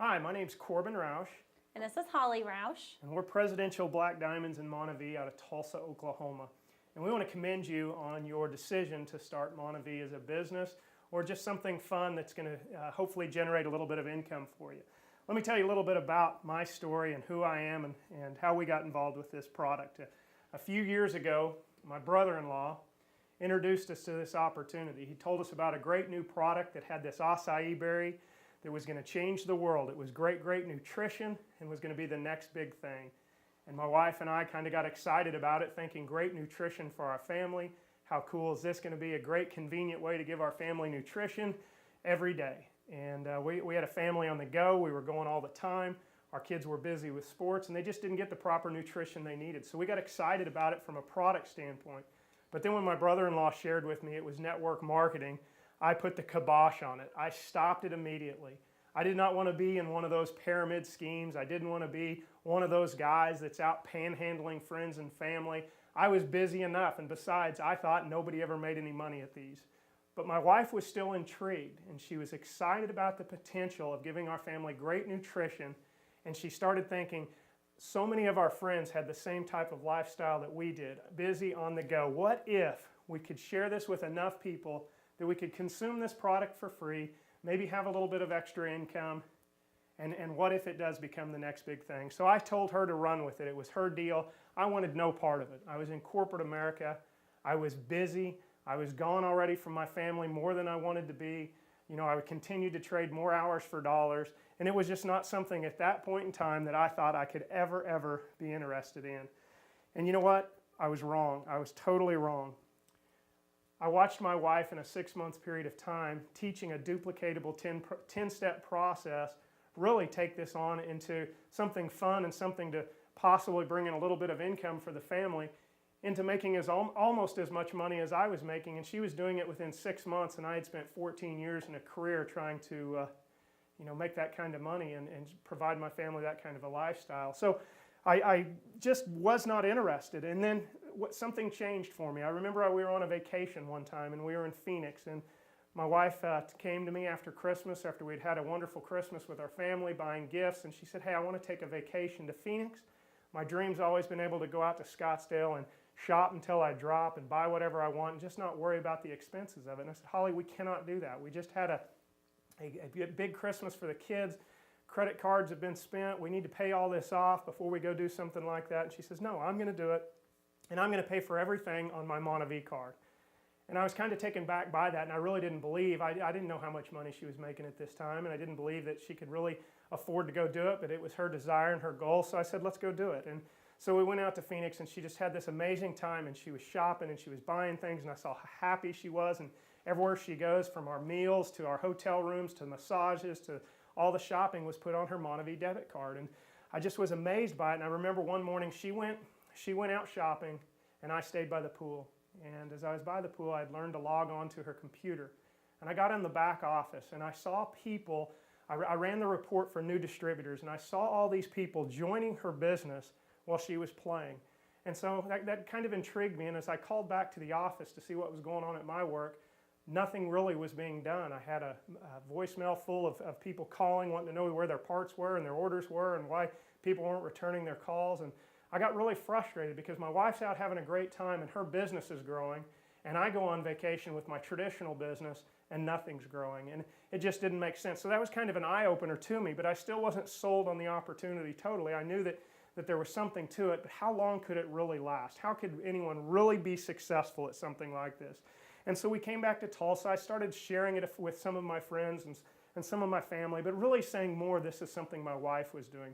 Hi, my name's Corbin Roush, And this is Holly Roush. and we're Presidential Black Diamonds in Montevideo out of Tulsa, Oklahoma. And we want to commend you on your decision to start Montevideo as a business or just something fun that's going to hopefully generate a little bit of income for you. Let me tell you a little bit about my story and who I am and how we got involved with this product. A few years ago, my brother-in-law introduced us to this opportunity. He told us about a great new product that had this acai berry that was going to change the world. It was great nutrition and was going to be the next big thing. And my wife and I kind of got excited about it, thinking great nutrition for our family. How cool is this going to be? A great convenient way to give our family nutrition every day. And we had a family on the go. We were going all the time. Our kids were busy with sports and they just didn't get the proper nutrition they needed. So we got excited about it from a product standpoint. But then when my brother-in-law shared with me it was network marketing, I put the kibosh on it. I stopped it immediately. I did not want to be in one of those pyramid schemes. I didn't want to be one of those guys that's out panhandling friends and family. I was busy enough, and besides, I thought nobody ever made any money at these. But my wife was still intrigued, and she was excited about the potential of giving our family great nutrition, and she started thinking, so many of our friends had the same type of lifestyle that we did, busy on the go. What if we could share this with enough people that we could consume this product for free, maybe have a little bit of extra income, and what if it does become the next big thing? So I told her to run with it. It was her deal. I wanted no part of it. I was in corporate America. I was busy. I was gone already from my family more than I wanted to be. You know, I would continue to trade more hours for dollars, and it was just not something at that point in time that I thought I could ever be interested in. And you know what? I was wrong. I was totally wrong. I watched my wife in a 6-month period of time teaching a duplicatable 10-step process really take this on into something fun and something to possibly bring in a little bit of income for the family into making almost as much money as I was making. And she was doing it within 6 months, and I had spent 14 years in a career trying to make that kind of money and provide my family that kind of a lifestyle. So I just was not interested. And then something changed for me. I remember we were on a vacation one time and we were in Phoenix, and my wife came to me after Christmas, after we'd had a wonderful Christmas with our family, buying gifts, and she said, hey, I want to take a vacation to Phoenix. My dream's always been able to go out to Scottsdale and shop until I drop and buy whatever I want and just not worry about the expenses of it. And I said, Holly, we cannot do that. We just had a big Christmas for the kids. Credit cards have been spent. We need to pay all this off before we go do something like that. And she says, no, I'm going to do it, and I'm going to pay for everything on my Montevideo card. And I was kind of taken back by that, and I really didn't believe. I didn't know how much money she was making at this time, and I didn't believe that she could really afford to go do it, but it was her desire and her goal, so I said, let's go do it. And so we went out to Phoenix, and she just had this amazing time, and she was shopping, and she was buying things, and I saw how happy she was, and everywhere she goes, from our meals to our hotel rooms to massages to all the shopping was put on her Montevideo debit card. And I just was amazed by it, and I remember one morning she went out shopping, and I stayed by the pool. And as I was by the pool, I had learned to log on to her computer. And I got in the back office, and I saw people. I ran the report for new distributors, and I saw all these people joining her business while she was playing. And so that kind of intrigued me, and as I called back to the office to see what was going on at my work, nothing really was being done. I had a voicemail full of people calling, wanting to know where their parts were and their orders were and why people weren't returning their calls. And I got really frustrated because my wife's out having a great time and her business is growing, and I go on vacation with my traditional business and nothing's growing, and it just didn't make sense. So that was kind of an eye-opener to me, but I still wasn't sold on the opportunity totally. I knew that there was something to it, but how long could it really last? How could anyone really be successful at something like this? And so we came back to Tulsa. I started sharing it with some of my friends and some of my family, but really saying more, this is something my wife was doing.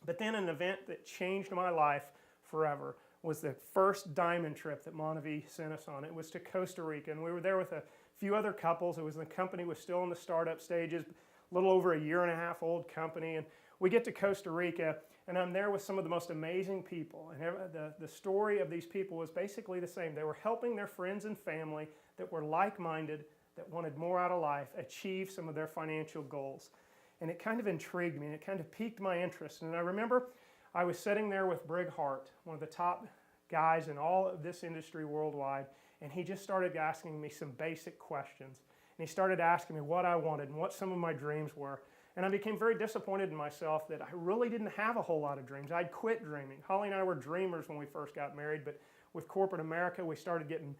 But then an event that changed my life forever was the first diamond trip that Montevideo sent us on. It was to Costa Rica, and we were there with a few other couples. The company was still in the startup stages, a little over a 1.5-year old company, and we get to Costa Rica, and I'm there with some of the most amazing people. And the story of these people was basically the same. They were helping their friends and family that were like-minded, that wanted more out of life, achieve some of their financial goals. And it kind of intrigued me, and it kind of piqued my interest. And I remember I was sitting there with Brig Hart, one of the top guys in all of this industry worldwide, and he just started asking me some basic questions. And he started asking me what I wanted and what some of my dreams were. And I became very disappointed in myself that I really didn't have a whole lot of dreams. I'd quit dreaming. Holly and I were dreamers when we first got married, but with corporate America, we started getting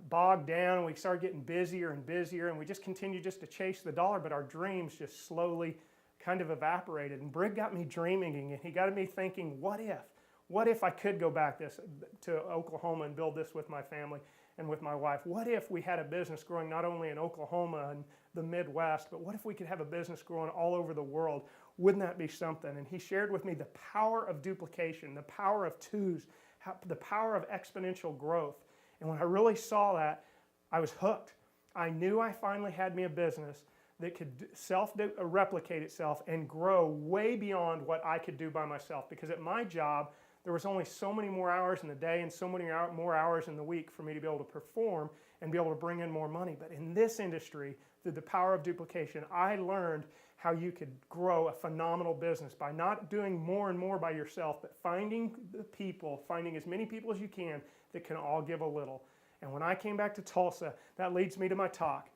bogged down. We started getting busier and busier, and we just continued just to chase the dollar, but our dreams just slowly kind of evaporated. And Brig got me dreaming, and he got me thinking, what if? What if I could go back to Oklahoma and build this with my family and with my wife? What if we had a business growing not only in Oklahoma and the Midwest, but what if we could have a business growing all over the world? Wouldn't that be something? And he shared with me the power of duplication, the power of twos, the power of exponential growth. And when I really saw that, I was hooked. I knew I finally had me a business that could self-replicate itself and grow way beyond what I could do by myself. Because at my job, there was only so many more hours in the day and so many more hours in the week for me to be able to perform and be able to bring in more money. But in this industry, through the power of duplication, I learned how you could grow a phenomenal business by not doing more and more by yourself, but finding the people, finding as many people as you can that can all give a little. And when I came back to Tulsa, that leads me to my talk.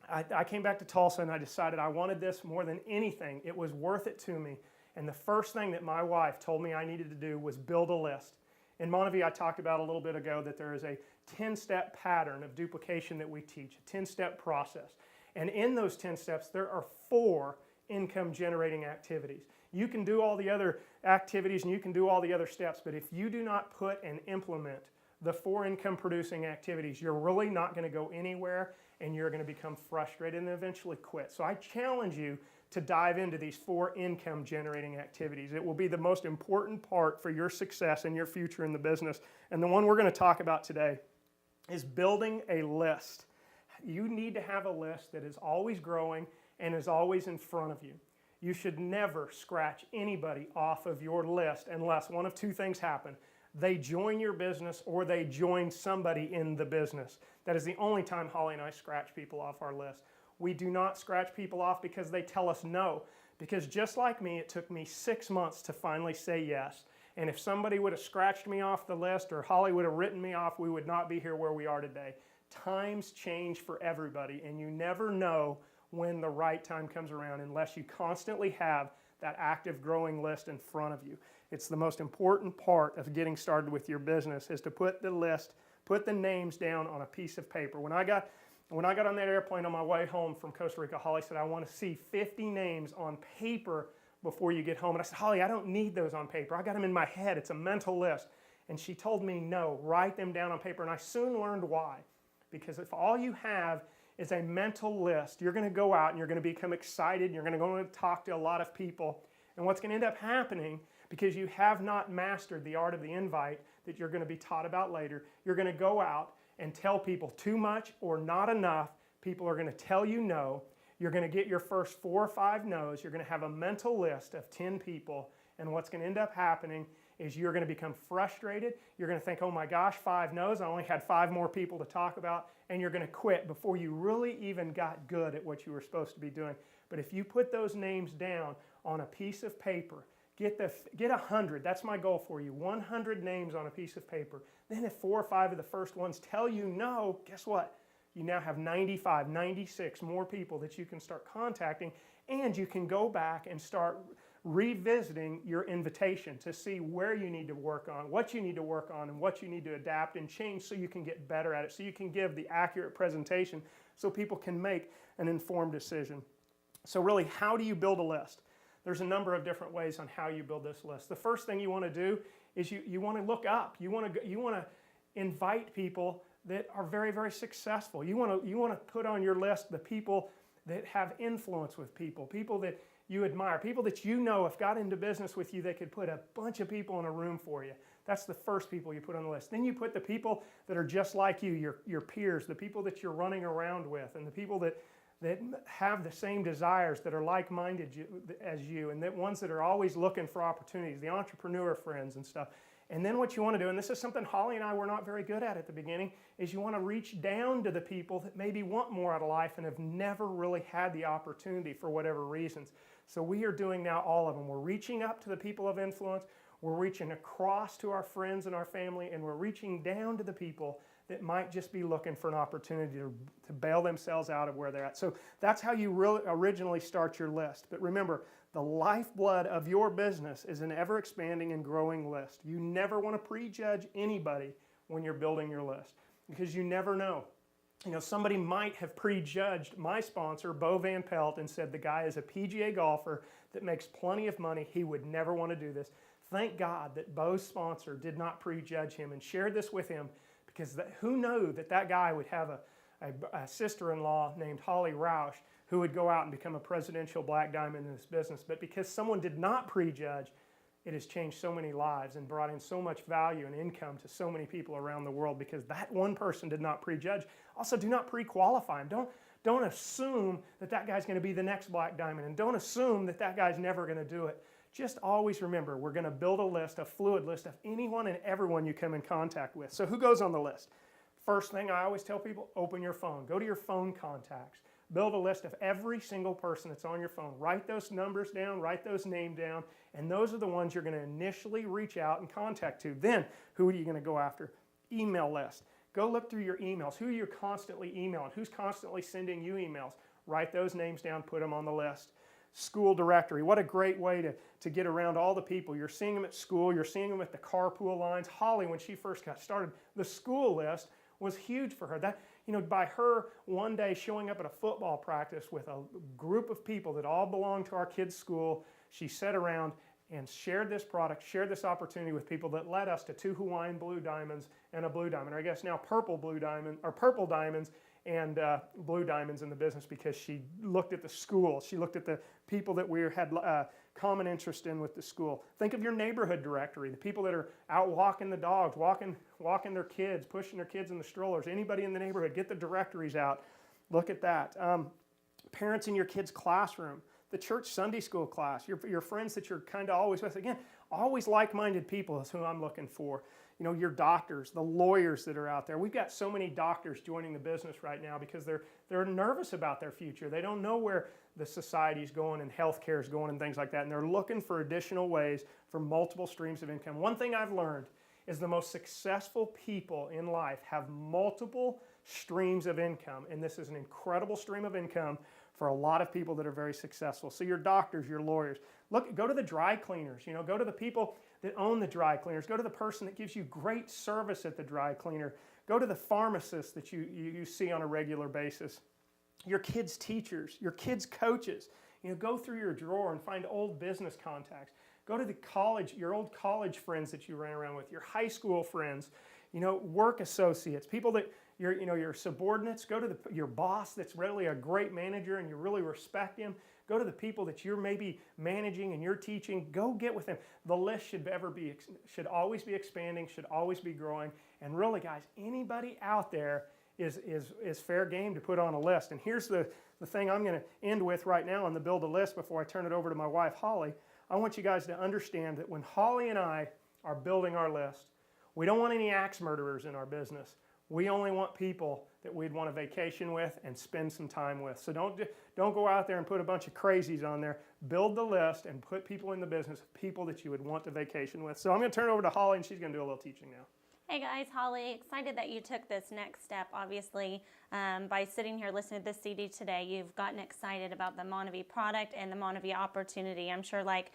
I came back to Tulsa and I decided I wanted this more than anything. It was worth it to me. And the first thing that my wife told me I needed to do was build a list. In Monavie, I talked about a little bit ago that there is a 10-step pattern of duplication that we teach, a 10-step process. And in those 10 steps, there are 4 income-generating activities. You can do all the other activities and you can do all the other steps, but if you do not put and implement the 4 income-producing activities, you're really not going to go anywhere, and you're going to become frustrated and eventually quit. So I challenge you to dive into these 4 income-generating activities. It will be the most important part for your success and your future in the business. And the one we're going to talk about today is building a list. You need to have a list that is always growing and is always in front of you. You should never scratch anybody off of your list unless one of 2 things happen. They join your business or they join somebody in the business. That is the only time Holly and I scratch people off our list. We do not scratch people off because they tell us no. Because just like me, it took me 6 months to finally say yes. And if somebody would have scratched me off the list or Holly would have written me off, we would not be here where we are today. Times change for everybody, and you never know when the right time comes around unless you constantly have that active growing list in front of you. It's the most important part of getting started with your business is to put the list, put the names down on a piece of paper. When I got on that airplane on my way home from Costa Rica, Holly said, I want to see 50 names on paper before you get home. And I said, Holly, I don't need those on paper. I got them in my head. It's a mental list. And she told me, no, write them down on paper. And I soon learned why. Because if all you have is a mental list, you're going to go out and you're going to become excited. And you're going to go and talk to a lot of people. And what's going to end up happening, because you have not mastered the art of the invite that you're going to be taught about later, you're going to go out and tell people too much or not enough. People are going to tell you no. You're going to get your first 4 or 5 no's. You're going to have a mental list of 10 people. And what's going to end up happening is you're going to become frustrated. You're going to think, oh my gosh, 5 no's. I only had 5 more people to talk about. And you're going to quit before you really even got good at what you were supposed to be doing. But if you put those names down on a piece of paper, get 100. That's my goal for you. 100 names on a piece of paper. Then if 4 or 5 of the first ones tell you no, guess what? You now have 95, 96 more people that you can start contacting, and you can go back and start revisiting your invitation to see where you need to work on, what you need to work on, and what you need to adapt and change so you can get better at it, so you can give the accurate presentation so people can make an informed decision. So really, how do you build a list? There's a number of different ways on how you build this list. The first thing you want to do is you want to look up. You want to invite people that are very, very successful. You want to put on your list the people that have influence with people, people that you admire, people that you know if got into business with you, they could put a bunch of people in a room for you. That's the first people you put on the list. Then you put the people that are just like you, your peers, the people that you're running around with, and the people that have the same desires, that are like-minded as you, and that ones that are always looking for opportunities, the entrepreneur friends and stuff. And then what you want to do, and this is something Holly and I were not very good at the beginning, is you want to reach down to the people that maybe want more out of life and have never really had the opportunity for whatever reasons. So we are doing now all of them. We're reaching up to the people of influence, we're reaching across to our friends and our family, and we're reaching down to the people that might just be looking for an opportunity to bail themselves out of where they're at. So that's how you really originally start your list. But remember, the lifeblood of your business is an ever expanding and growing list. You never want to prejudge anybody when you're building your list, because you never know. You know, somebody might have prejudged my sponsor, Bo Van Pelt, and said the guy is a PGA golfer that makes plenty of money. He would never want to do this. Thank God that Bo's sponsor did not prejudge him and shared this with him, because who knew that that guy would have a sister-in-law named Holly Roush who would go out and become a presidential black diamond in this business. But because someone did not prejudge, it has changed so many lives and brought in so much value and income to so many people around the world, because that one person did not prejudge. Also, do not pre-qualify him. Don't assume that that guy's going to be the next black diamond, and don't assume that that guy's never going to do it. Just always remember, we're going to build a list, a fluid list of anyone and everyone you come in contact with. So who goes on the list? First thing I always tell people, open your phone. Go to your phone contacts. Build a list of every single person that's on your phone. Write those numbers down, write those names down, and those are the ones you're going to initially reach out and contact to. Then, who are you going to go after? Email list. Go look through your emails. Who you're constantly emailing? Who's constantly sending you emails? Write those names down, put them on the list. School directory. What a great way to get around all the people. You're seeing them at school. You're seeing them at the carpool lines. Holly, when she first got started, the school list was huge for her. That, you know, by her one day showing up at a football practice with a group of people that all belonged to our kids' school, she sat around and shared this product, shared this opportunity with people that led us to 2 Hawaiian blue diamonds and a blue diamond, or I guess now purple diamonds and blue diamonds in the business, because she looked at the school. She looked at the people that we had common interest in with the school. Think of your neighborhood directory, the people that are out walking the dogs, walking their kids, pushing their kids in the strollers. Anybody in the neighborhood, get the directories out. Look at that. Parents in your kids' classroom, the church Sunday school class, your friends that you're kind of always with. Again, always like-minded people is who I'm looking for. You know, your doctors, the lawyers that are out there. We've got so many doctors joining the business right now because they're nervous about their future. They don't know where the society's going and healthcare is going and things like that, and they're looking for additional ways for multiple streams of income. One thing I've learned is the most successful people in life have multiple streams of income, and this is an incredible stream of income for a lot of people that are very successful. So your doctors, your lawyers, go to the dry cleaners, you know, go to the people that own the dry cleaners, go to the person that gives you great service at the dry cleaner, go to the pharmacist that you see on a regular basis, your kids' teachers, your kids' coaches. You know, go through your drawer and find old business contacts. Go to the college, your old college friends that you ran around with, your high school friends, you know, work associates, people that your subordinates. Go to your boss that's really a great manager and you really respect him. Go to the people that you're maybe managing and you're teaching. Go get with them. The list should always be expanding, should always be growing. And really, guys, anybody out there is fair game to put on a list. And here's the thing I'm going to end with right now on the build a list before I turn it over to my wife, Holly. I want you guys to understand that when Holly and I are building our list, we don't want any axe murderers in our business. We only want people that we'd want to vacation with and spend some time with. So don't go out there and put a bunch of crazies on there. Build the list and put people in the business, people that you would want to vacation with. So I'm going to turn it over to Holly, and she's going to do a little teaching now. Hey guys, Holly, excited that you took this next step. Obviously, by sitting here listening to this CD today, you've gotten excited about the Monavie product and the Monavie opportunity. I'm sure like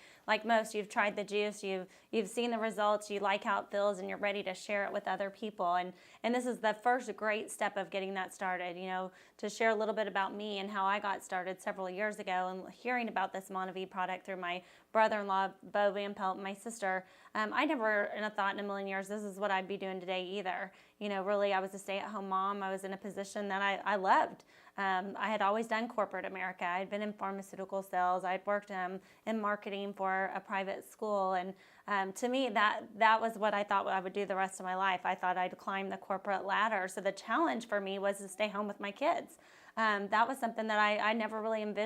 most, you've tried the juice, you've seen the results, you like how it feels, and you're ready to share it with other people. And this is the first great step of getting that started, you know, to share a little bit about me and how I got started several years ago, and hearing about this Monavie product through my brother-in-law, Bo Van Pelt, and my sister. I never thought in a million years this is what I'd be doing today either. You know, really, I was a stay-at-home mom. I was in a position that I loved. I had always done corporate America. I had been in pharmaceutical sales. I'd worked in marketing for a private school. And to me, that was what I thought I would do the rest of my life. I thought I'd climb the corporate ladder. So the challenge for me was to stay home with my kids. That was something that I never really envisioned.